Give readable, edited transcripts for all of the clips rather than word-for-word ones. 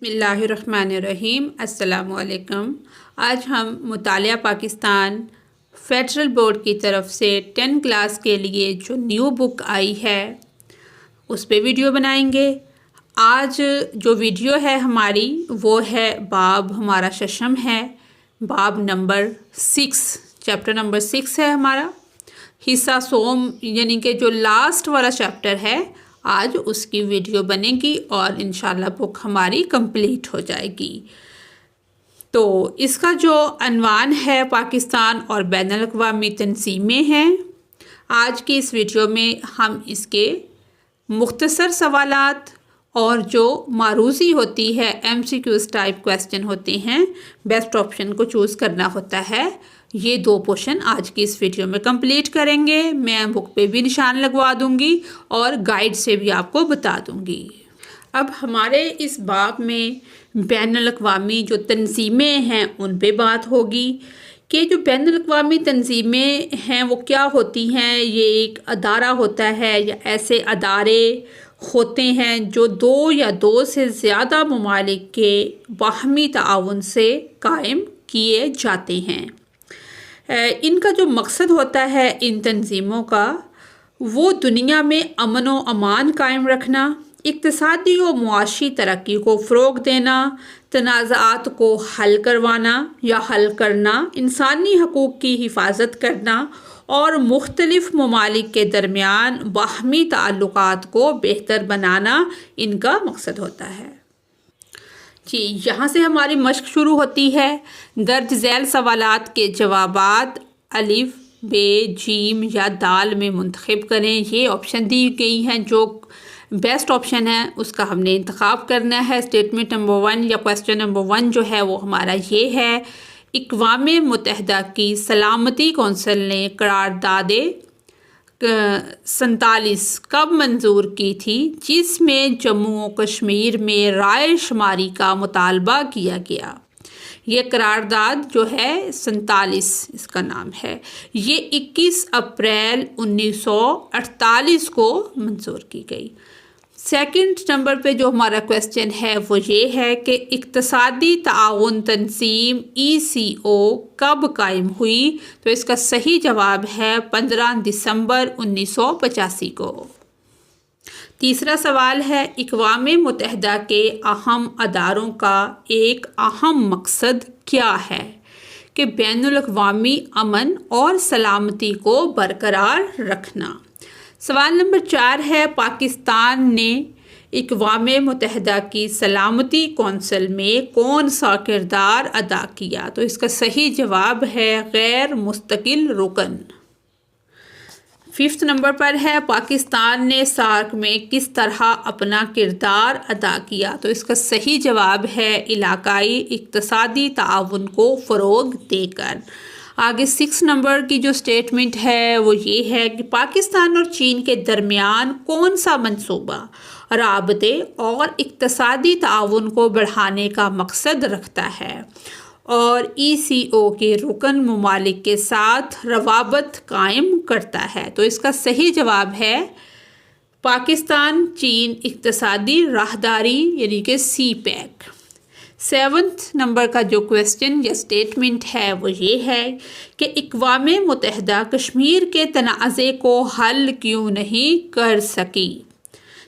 بسم اللہ الرحمن الرحیم۔ السلام علیکم۔ آج ہم مطالعہ پاکستان فیڈرل بورڈ کی طرف سے 10 کلاس کے لیے جو نیو بک آئی ہے اس پہ ویڈیو بنائیں گے۔ آج جو ویڈیو ہے ہماری وہ ہے باب ہمارا ششم ہے، باب نمبر 6، چیپٹر نمبر 6 ہے ہمارا حصہ سوم، یعنی کہ جو لاسٹ والا چیپٹر ہے آج اس کی ویڈیو بنے گی اور انشاءاللہ بک ہماری کمپلیٹ ہو جائے گی۔ تو اس کا جو عنوان ہے پاکستان اور بین الاقوامی تنظیمیں ہیں۔ آج کی اس ویڈیو میں ہم اس کے مختصر سوالات اور جو معروضی ہوتی ہے MCQs ٹائپ کویسچن ہوتے ہیں، بیسٹ آپشن کو چوز کرنا ہوتا ہے، یہ 2 پورشن آج کی اس ویڈیو میں کمپلیٹ کریں گے۔ میں بک پہ بھی نشان لگوا دوں گی اور گائیڈ سے بھی آپ کو بتا دوں گی۔ اب ہمارے اس باب میں بین الاقوامی جو تنظیمیں ہیں ان پہ بات ہوگی کہ جو بین الاقوامی تنظیمیں ہیں وہ کیا ہوتی ہیں۔ یہ ایک ادارہ ہوتا ہے یا ایسے ادارے ہوتے ہیں جو 2 یا 2 سے زیادہ ممالک کے باہمی تعاون سے قائم کیے جاتے ہیں۔ ان کا جو مقصد ہوتا ہے ان تنظیموں کا، وہ دنیا میں امن و امان قائم رکھنا، اقتصادی و معاشی ترقی کو فروغ دینا، تنازعات کو حل کروانا یا حل کرنا، انسانی حقوق کی حفاظت کرنا اور مختلف ممالک کے درمیان باہمی تعلقات کو بہتر بنانا ان کا مقصد ہوتا ہے۔ جی، یہاں سے ہماری مشق شروع ہوتی ہے۔ درج ذیل سوالات کے جوابات الف، ب، جیم یا دال میں منتخب کریں۔ یہ آپشن دی گئی ہیں، جو بیسٹ آپشن ہے اس کا ہم نے انتخاب کرنا ہے۔ اسٹیٹمنٹ نمبر 1 یا کویسچن نمبر 1 جو ہے وہ ہمارا یہ ہے: اقوام متحدہ کی سلامتی کونسل نے قرارداد 47 کب منظور کی تھی، جس میں جموں و کشمیر میں رائے شماری کا مطالبہ کیا گیا؟ یہ قرارداد جو ہے 47 اس کا نام ہے، یہ 21 اپریل 1948 کو منظور کی گئی۔ سیکنڈ نمبر پہ جو ہمارا کویسچن ہے وہ یہ ہے کہ اقتصادی تعاون تنظیم ECO کب قائم ہوئی؟ تو اس کا صحیح جواب ہے 15 دسمبر 1985 کو۔ تیسرا سوال ہے: اقوام متحدہ کے اہم اداروں کا ایک اہم مقصد کیا ہے؟ کہ بین الاقوامی امن اور سلامتی کو برقرار رکھنا۔ سوال نمبر 4 ہے: پاکستان نے اقوام متحدہ کی سلامتی کونسل میں کون سا کردار ادا کیا؟ تو اس کا صحیح جواب ہے غیر مستقل رکن۔ 5 نمبر پر ہے: پاکستان نے سارک میں کس طرح اپنا کردار ادا کیا؟ تو اس کا صحیح جواب ہے علاقائی اقتصادی تعاون کو فروغ دے کر۔ آگے 6 نمبر کی جو سٹیٹمنٹ ہے وہ یہ ہے کہ پاکستان اور چین کے درمیان کون سا منصوبہ رابطے اور اقتصادی تعاون کو بڑھانے کا مقصد رکھتا ہے اور ECO کے رکن ممالک کے ساتھ روابط قائم کرتا ہے؟ تو اس کا صحیح جواب ہے پاکستان چین اقتصادی راہداری، یعنی کہ CPEC۔ 7 نمبر کا جو کویسچن یا سٹیٹمنٹ ہے وہ یہ ہے کہ اقوام متحدہ کشمیر کے تنازع کو حل کیوں نہیں کر سکی؟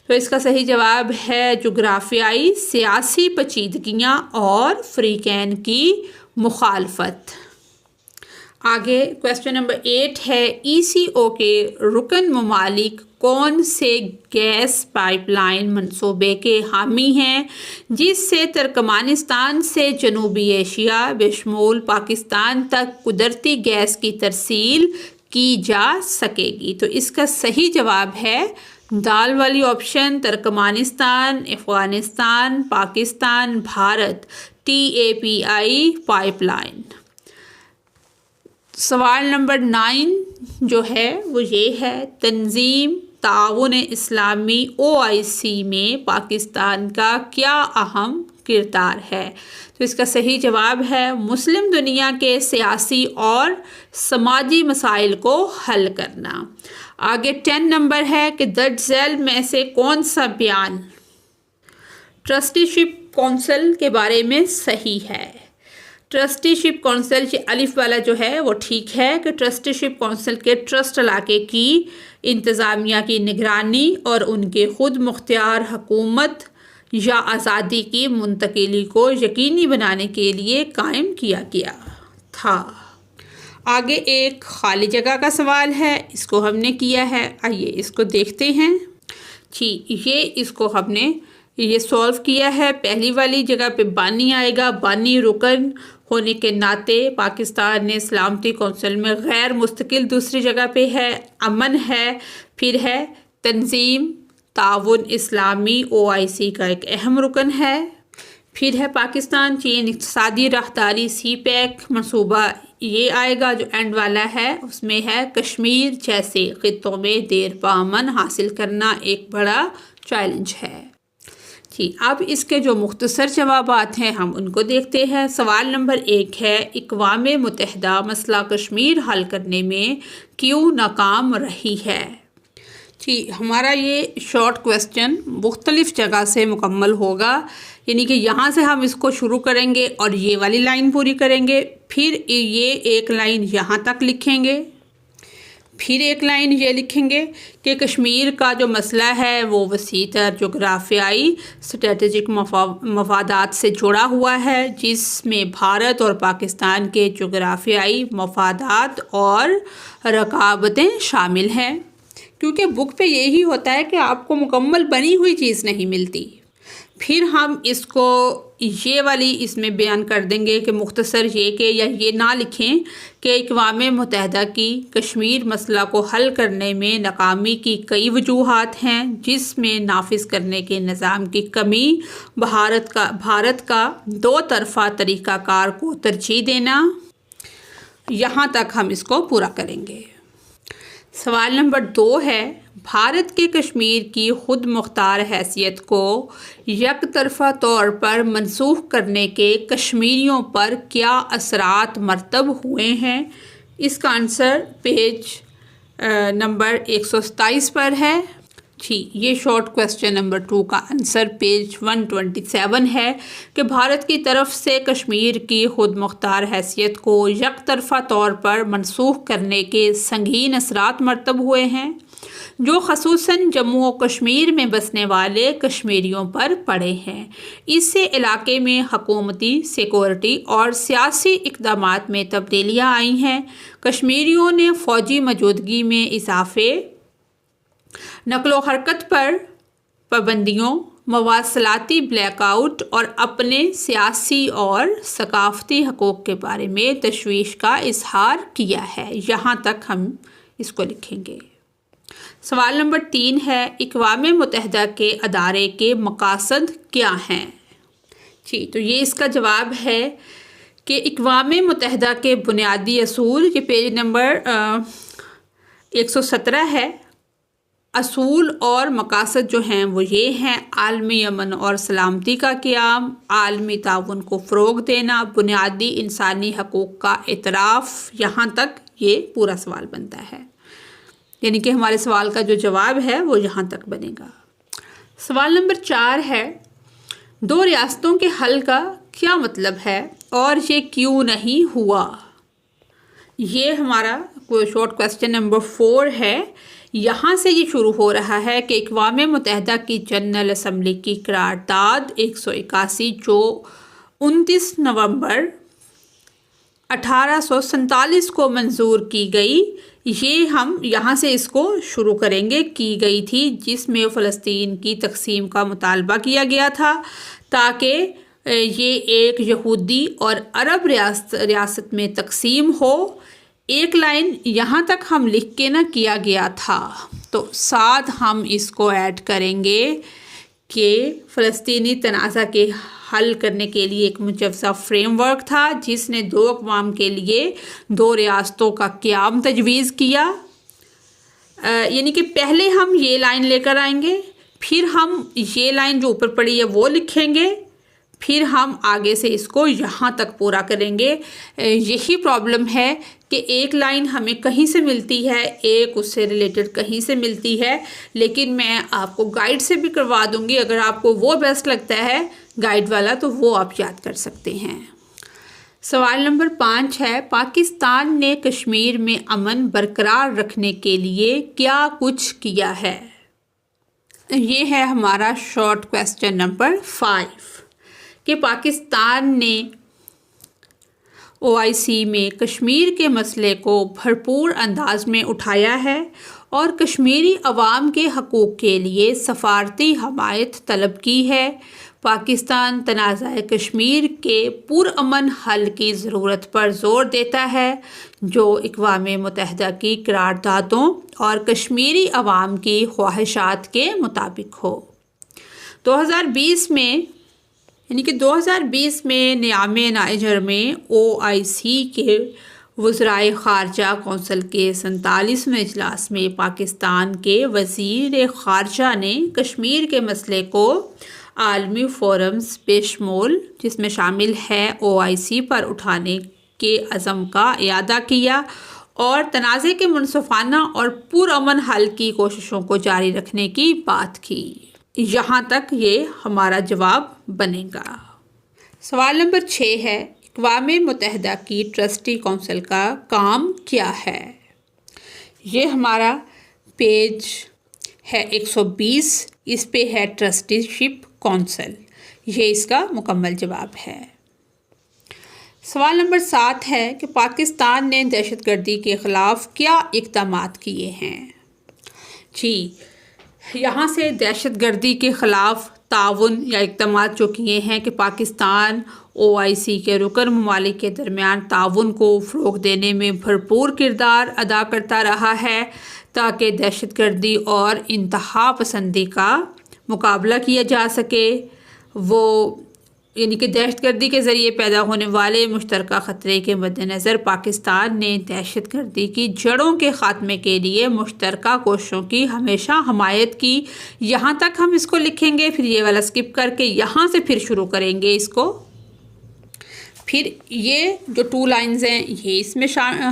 تو اس کا صحیح جواب ہے جغرافیائی سیاسی پیچیدگیاں اور فریقین کی مخالفت۔ آگے کویسچن نمبر 8 ہے: ECO کے رکن ممالک کون سے گیس پائپ لائن منصوبے کے حامی ہیں جس سے ترکمانستان سے جنوبی ایشیا بشمول پاکستان تک قدرتی گیس کی ترسیل کی جا سکے گی؟ تو اس کا صحیح جواب ہے دال والی option, Turkmenistan, Afghanistan, Pakistan, Bharat, TAPI pipe line. سوال نمبر 9 جو ہے وہ یہ ہے: تنظیم تعاون اسلامی OIC میں پاکستان کا کیا اہم کردار ہے؟ تو اس کا صحیح جواب ہے مسلم دنیا کے سیاسی اور سماجی مسائل کو حل کرنا۔ آگے 10 نمبر ہے کہ درج ذیل میں سے کون سا بیان ٹرسٹی شپ کونسل کے بارے میں صحیح ہے۔ ٹرسٹی شپ کونسل، یہ الف والا جو ہے وہ ٹھیک ہے کہ ٹرسٹی شپ کونسل کے ٹرسٹ علاقے کی انتظامیہ کی نگرانی اور ان کے خود مختار حکومت یا آزادی کی منتقلی کو یقینی بنانے کے لیے قائم کیا گیا تھا۔ آگے ایک خالی جگہ کا سوال ہے، اس کو ہم نے کیا ہے، آئیے اس کو دیکھتے ہیں۔ جی اس کو ہم نے سولو کیا ہے۔ پہلی والی جگہ پہ بانی آئے گا، بانی رکن ہونے کے ناطے پاکستان نے سلامتی کونسل میں غیر مستقل، دوسری جگہ پہ ہے امن ہے، پھر ہے تنظیم تعاون اسلامی OIC کا ایک اہم رکن ہے، پھر ہے پاکستان چین اقتصادی راہداری CPEC منصوبہ، یہ آئے گا جو اینڈ والا ہے، اس میں ہے کشمیر جیسے خطوں میں دیر پا امن حاصل کرنا ایک بڑا چیلنج ہے۔ جی اب اس کے جو مختصر جوابات ہیں ہم ان کو دیکھتے ہیں۔ سوال نمبر 1 ہے، اقوام متحدہ مسئلہ کشمیر حل کرنے میں کیوں ناکام رہی ہے؟ جی ہمارا یہ شارٹ کویسچن مختلف جگہ سے مکمل ہوگا، یعنی کہ یہاں سے ہم اس کو شروع کریں گے اور یہ والی لائن پوری کریں گے، پھر یہ ایک لائن یہاں تک لکھیں گے، پھر ایک لائن یہ لکھیں گے کہ کشمیر کا جو مسئلہ ہے وہ وسیع تر جغرافیائی اسٹریٹجک مفادات سے جڑا ہوا ہے، جس میں بھارت اور پاکستان کے جغرافیائی مفادات اور رقابتیں شامل ہیں، کیونکہ بک پہ یہی ہوتا ہے کہ آپ کو مکمل بنی ہوئی چیز نہیں ملتی۔ پھر ہم اس کو یہ والی اس میں بیان کر دیں گے کہ مختصر یہ کہ یا یہ نہ لکھیں کہ اقوام متحدہ کی کشمیر مسئلہ کو حل کرنے میں ناکامی کی کئی وجوہات ہیں، جس میں نافذ کرنے کے نظام کی کمی، بھارت کا دو طرفہ طریقہ کار کو ترجیح دینا۔ یہاں تک ہم اس کو پورا کریں گے۔ سوال نمبر 2 ہے، بھارت کے کشمیر کی خود مختار حیثیت کو یک طرفہ طور پر منسوخ کرنے کے کشمیریوں پر کیا اثرات مرتب ہوئے ہیں؟ اس کا آنسر پیج نمبر 127 پر ہے۔ جی یہ شارٹ کویسچن نمبر 2 کا آنسر پیج 127 ہے کہ بھارت کی طرف سے کشمیر کی خود مختار حیثیت کو یک طرفہ طور پر منسوخ کرنے کے سنگین اثرات مرتب ہوئے ہیں، جو خصوصاً جموں و کشمیر میں بسنے والے کشمیریوں پر پڑے ہیں۔ اس سے علاقے میں حکومتی، سیکورٹی اور سیاسی اقدامات میں تبدیلیاں آئی ہیں۔ کشمیریوں نے فوجی موجودگی میں اضافے، نقل و حرکت پر پابندیوں، مواصلاتی بلیک آؤٹ اور اپنے سیاسی اور ثقافتی حقوق کے بارے میں تشویش کا اظہار کیا ہے۔ یہاں تک ہم اس کو لکھیں گے۔ سوال نمبر 3 ہے، اقوام متحدہ کے ادارے کے مقاصد کیا ہیں؟ جی تو یہ اس کا جواب ہے کہ اقوام متحدہ کے بنیادی اصول، یہ پیج نمبر 117 ہے، اصول اور مقاصد جو ہیں وہ یہ ہیں: عالمی امن اور سلامتی کا قیام، عالمی تعاون کو فروغ دینا، بنیادی انسانی حقوق کا اعتراف۔ یہاں تک یہ پورا سوال بنتا ہے، یعنی کہ ہمارے سوال کا جو جواب ہے وہ یہاں تک بنے گا۔ سوال نمبر 4 ہے، دو ریاستوں کے حل کا کیا مطلب ہے اور یہ کیوں نہیں ہوا؟ یہ ہمارا شارٹ کویسچن نمبر 4 ہے۔ یہاں سے یہ شروع ہو رہا ہے کہ اقوام متحدہ کی جنرل اسمبلی کی قرارداد 181 جو 29 نومبر 1847 کو منظور کی گئی، یہ ہم یہاں سے اس کو شروع کریں گے، کی گئی تھی، جس میں فلسطین کی تقسیم کا مطالبہ کیا گیا تھا تاکہ یہ ایک یہودی اور عرب ریاست میں تقسیم ہو۔ ایک لائن یہاں تک ہم لکھ کے نہ کیا گیا تھا، تو ساتھ ہم اس کو ایڈ کریں گے کہ فلسطینی تنازع کے حل کرنے کے لیے ایک مجوزہ فریم ورک تھا، جس نے دو اقوام کے لیے دو ریاستوں کا قیام تجویز کیا۔ یعنی کہ پہلے ہم یہ لائن لے کر آئیں گے، پھر ہم یہ لائن جو اوپر پڑی ہے وہ لکھیں گے، پھر ہم آگے سے اس کو یہاں تک پورا کریں گے۔ یہی پرابلم ہے کہ ایک لائن ہمیں کہیں سے ملتی ہے، ایک اس سے ریلیٹڈ کہیں سے ملتی ہے، لیکن میں آپ کو گائیڈ سے بھی کروا دوں گی، اگر آپ کو وہ بیسٹ لگتا ہے گائیڈ والا، تو وہ آپ یاد کر سکتے ہیں۔ سوال نمبر 5 ہے، پاکستان نے کشمیر میں امن برقرار رکھنے کے لیے کیا کچھ کیا ہے؟ یہ ہے ہمارا شارٹ کویسچن نمبر 5 کہ پاکستان نے OIC میں کشمیر کے مسئلے کو بھرپور انداز میں اٹھایا ہے اور کشمیری عوام کے حقوق کے لیے سفارتی حمایت طلب کی ہے۔ پاکستان تنازع کشمیر کے پرامن حل کی ضرورت پر زور دیتا ہے جو اقوام متحدہ کی قراردادوں اور کشمیری عوام کی خواہشات کے مطابق ہو۔ 2020 میں نیام نائجر میں OIC کے وزرائے خارجہ کونسل کے 47ویں اجلاس میں پاکستان کے وزیر خارجہ نے کشمیر کے مسئلے کو عالمی فورمز بشمول جس میں شامل ہے OIC پر اٹھانے کے عزم کا اعادہ کیا اور تنازع کے منصفانہ اور پرامن حل کی کوششوں کو جاری رکھنے کی بات کی۔ یہاں تک یہ ہمارا جواب بنے گا۔ سوال نمبر 6 ہے، اقوام متحدہ کی ٹرسٹی کونسل کا کام کیا ہے؟ یہ ہمارا پیج ہے 120، اس پہ ہے ٹرسٹی شپ کونسل، یہ اس کا مکمل جواب ہے۔ سوال نمبر 7 ہے کہ پاکستان نے دہشت گردی کے خلاف کیا اقدامات کیے ہیں؟ جی، یہاں سے دہشت گردی کے خلاف تعاون یا اقدامات جو کیے ہیں کہ پاکستان OIC کے رکن ممالک کے درمیان تعاون کو فروغ دینے میں بھرپور کردار ادا کرتا رہا ہے تاکہ دہشت گردی اور انتہا پسندی کا مقابلہ کیا جا سکے۔ وہ یعنی کہ دہشت گردی کے ذریعے پیدا ہونے والے مشترکہ خطرے کے مد نظر پاکستان نے دہشت گردی کی جڑوں کے خاتمے کے لیے مشترکہ کوششوں کی ہمیشہ حمایت کی۔ یہاں تک ہم اس کو لکھیں گے، پھر یہ والا سکپ کر کے یہاں سے پھر شروع کریں گے اس کو۔ پھر یہ جو 2 لائنز ہیں یہ اس میں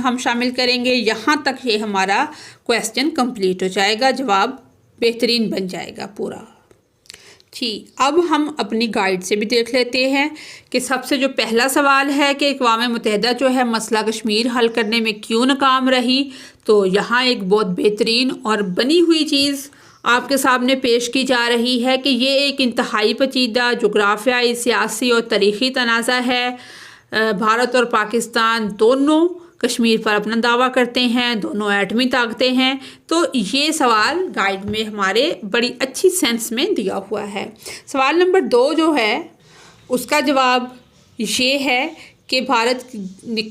ہم شامل کریں گے، یہاں تک یہ ہمارا کویسچن کمپلیٹ ہو جائے گا، جواب بہترین بن جائے گا پورا۔ جی، اب ہم اپنی گائیڈ سے بھی دیکھ لیتے ہیں کہ سب سے جو پہلا سوال ہے کہ اقوام متحدہ جو ہے مسئلہ کشمیر حل کرنے میں کیوں ناکام رہی، تو یہاں ایک بہت بہترین اور بنی ہوئی چیز آپ کے سامنے پیش کی جا رہی ہے کہ یہ ایک انتہائی پیچیدہ جغرافیائی، سیاسی اور تاریخی تنازع ہے۔ بھارت اور پاکستان دونوں کشمیر پر اپنا دعویٰ کرتے ہیں، دونوں ایٹمی طاقتیں ہیں، تو یہ سوال گائیڈ میں ہمارے بڑی اچھی سینس میں دیا ہوا ہے۔ سوال نمبر 2 جو ہے اس کا جواب یہ ہے کہ بھارت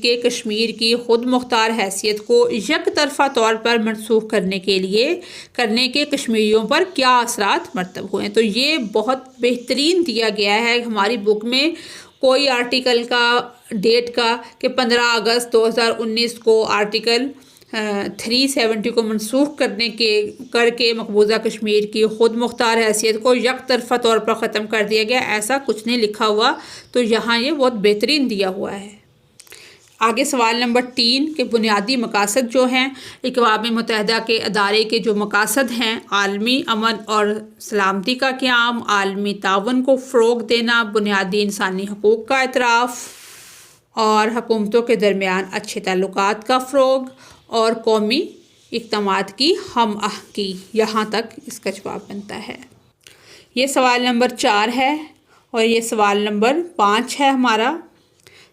کے کشمیر کی خود مختار حیثیت کو یک طرفہ طور پر منسوخ کرنے کے کشمیریوں پر کیا اثرات مرتب ہوئے ہیں، تو یہ بہت بہترین دیا گیا ہے ہماری بک میں۔ کوئی آرٹیکل کا ڈیٹ کا کہ 15 اگست 2019 کو آرٹیکل 370 کو منسوخ کر کے مقبوضہ کشمیر کی خود مختار حیثیت کو یک طرفہ طور پر ختم کر دیا گیا، ایسا کچھ نہیں لکھا ہوا، تو یہاں یہ بہت بہترین دیا ہوا ہے۔ آگے سوال نمبر 3 کے بنیادی مقاصد جو ہیں اقوام متحدہ کے ادارے کے جو مقاصد ہیں، عالمی امن اور سلامتی کا قیام، عالمی تعاون کو فروغ دینا، بنیادی انسانی حقوق کا اعتراف اور حکومتوں کے درمیان اچھے تعلقات کا فروغ اور قومی اقدامات کی ہم آہنگی، یہاں تک اس کا جواب بنتا ہے۔ یہ سوال نمبر 4 ہے اور یہ سوال نمبر 5 ہے ہمارا۔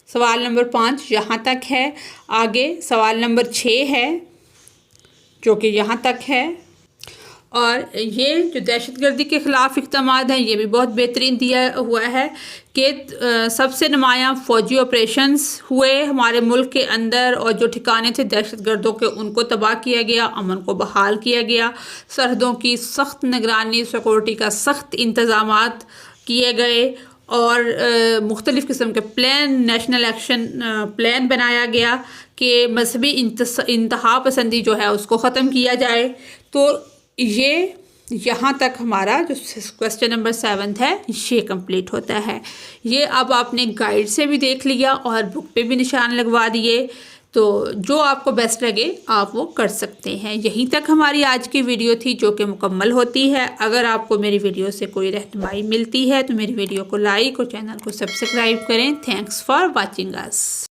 سوال نمبر 5 یہاں تک ہے۔ آگے سوال نمبر 6 ہے جو کہ یہاں تک ہے، اور یہ جو دہشت گردی کے خلاف اقدامات ہیں یہ بھی بہت بہترین دیا ہوا ہے کہ سب سے نمایاں فوجی آپریشنز ہوئے ہمارے ملک کے اندر، اور جو ٹھکانے تھے دہشت گردوں کے ان کو تباہ کیا گیا، امن کو بحال کیا گیا، سرحدوں کی سخت نگرانی، سیکورٹی کا سخت انتظامات کیے گئے، اور مختلف قسم کے نیشنل ایکشن پلان بنایا گیا کہ مذہبی انتہا پسندی جو ہے اس کو ختم کیا جائے۔ تو یہ یہاں تک ہمارا جو کویسچن نمبر 7 ہے یہ کمپلیٹ ہوتا ہے۔ یہ اب آپ نے گائیڈ سے بھی دیکھ لیا اور بک پہ بھی نشان لگوا دیے، تو جو آپ کو بیسٹ لگے آپ وہ کر سکتے ہیں۔ یہیں تک ہماری آج کی ویڈیو تھی جو کہ مکمل ہوتی ہے۔ اگر آپ کو میری ویڈیو سے کوئی رہنمائی ملتی ہے تو میری ویڈیو کو لائک اور چینل کو سبسکرائب کریں۔ Thanks for watching us.